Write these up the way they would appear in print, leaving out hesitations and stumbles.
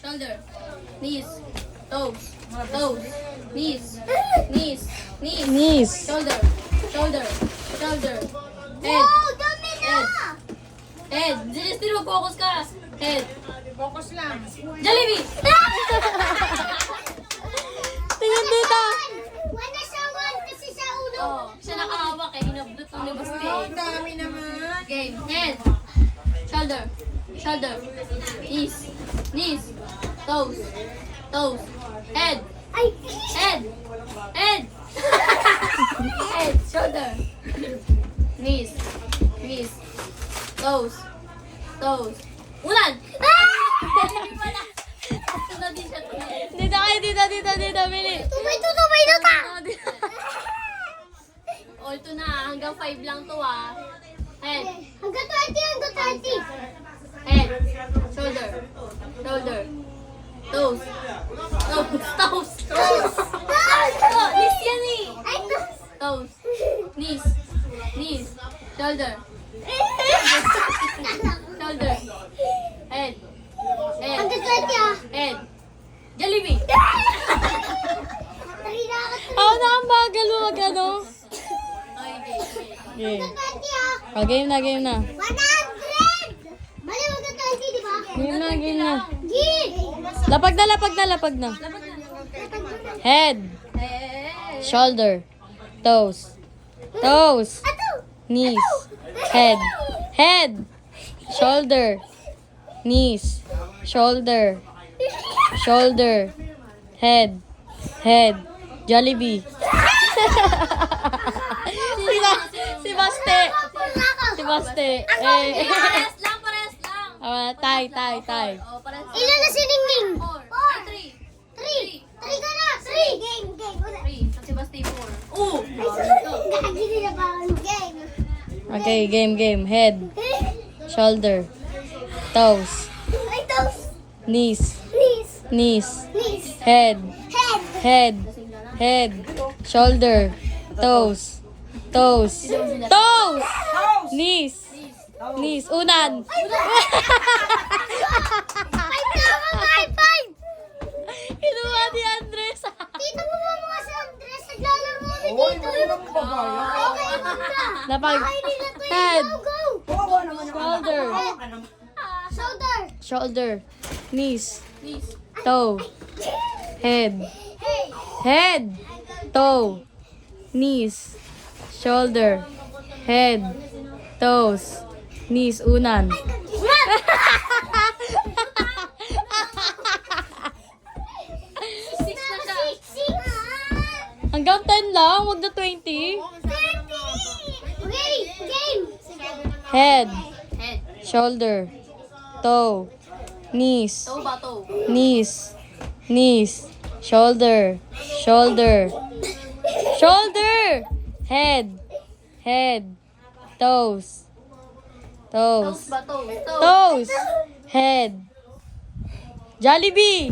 shoulder, knees, toes, toes, knees, knees, knees, Knees. shoulder, shoulder, shoulder, head, Wow, dami na! head, Celestine, mag-focus ka, head, Focus lang. Jollibee! Tingnan dito. Wala siya one kasi sa ulo. Oh, siya nakahawak eh, hinablot ng ni Basti. Ang dami naman. Game, head, shoulder, shoulder, knees, knees, toes, toes, head, Ay, head, head, head, shoulder, knees, knees, toes, toes, ulan! Tunod din siya, tunod. Dito kayo, dito, Bili. tumay to ta! All to na, hanggang 5 lang to ah. Head, Hanggang 20, head, shoulder, shoulder, toes, toes, toes, toes. Oh, knees yan eh. Ay, to. Toes, knees, knees, shoulder, shoulder, head, head, Hanggang 20 ah. head, Jollibee. Tari na ako. Ako na ang bagal mo mag ano. Okay, Game. Hanggang 20 ah. Oh, game na. 100! Mali, hanggang 20, di ba? Game na. Gig! Lapag na. Head. Head, Shoulder. Toes. Toes. Ato! Knees. Head. Head. Shoulder. Knees. Shoulder. Shoulder. Head. Head. Jollibee. Si Baste. Si Baste. Parehas lang, parehas lang. Tay. Oh, parehas lang. Ilan na si Ningning? 4, 3, 3 ka na! 3! Game! Una. 3. Kasi Basti 4. Oh! Gagi nila pa ang game. Okay, game. Head. Shoulder. Toes. Ay, toes! Knees. Knees! Knees. Knees! Head. Head! Head. Shoulder. Toes. Knees. Knees. Unan. Five na ako! Five! Kinuha ni Andres. Tito mo ba mga sa dress? Naglalaro kami Oy, dito. wala nang babaya. Okay, muna. Napag. Ay, nila to Head. Go! Bawa naman yung Shoulder. Shoulder! Shoulder. Knees. Knees. Toe. Head. Hey! Head. Toe. Knees. Shoulder. Head. Toes. Knees. Unan. Six na siya. Six! Hanggang 10 lang. Huwag na 20. 30! Okay, game! Head. Head. Shoulder. Toe. Knees. Toe ba toe? Knees. Shoulder. Head. Toes. Toes ba toe? Toes. Head. Jollibee.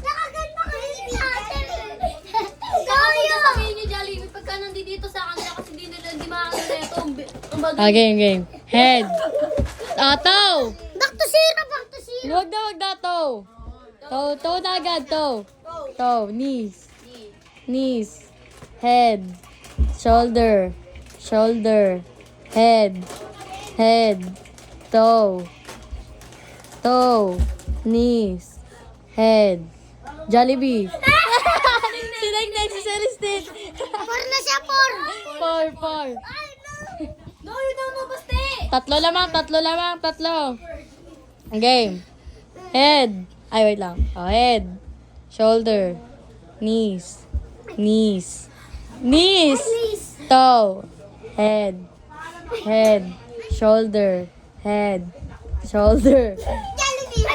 Nakaganda ka rin ni ate. Kaya Kaya! sabihin niyo Jollibee pagka nandito sa kanila kasi di makakita na ito. Ang bagay. Game. Head. Toe. Back to zero! Huwag na toe. Toe na agad, toe. Knees. Head. Shoulder. Head. Toe. Knees. Head. Jollibee. Sinag si Celestine. Four na siya, four! 4. No, you don't know Basti. Tatlo lamang. Game. Head. Ay, wait lang. Head. Shoulder. Knees. Toe. Head. Shoulder. Jollibee!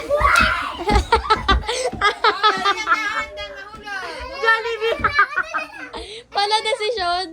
Jollibee. Pala desisyon.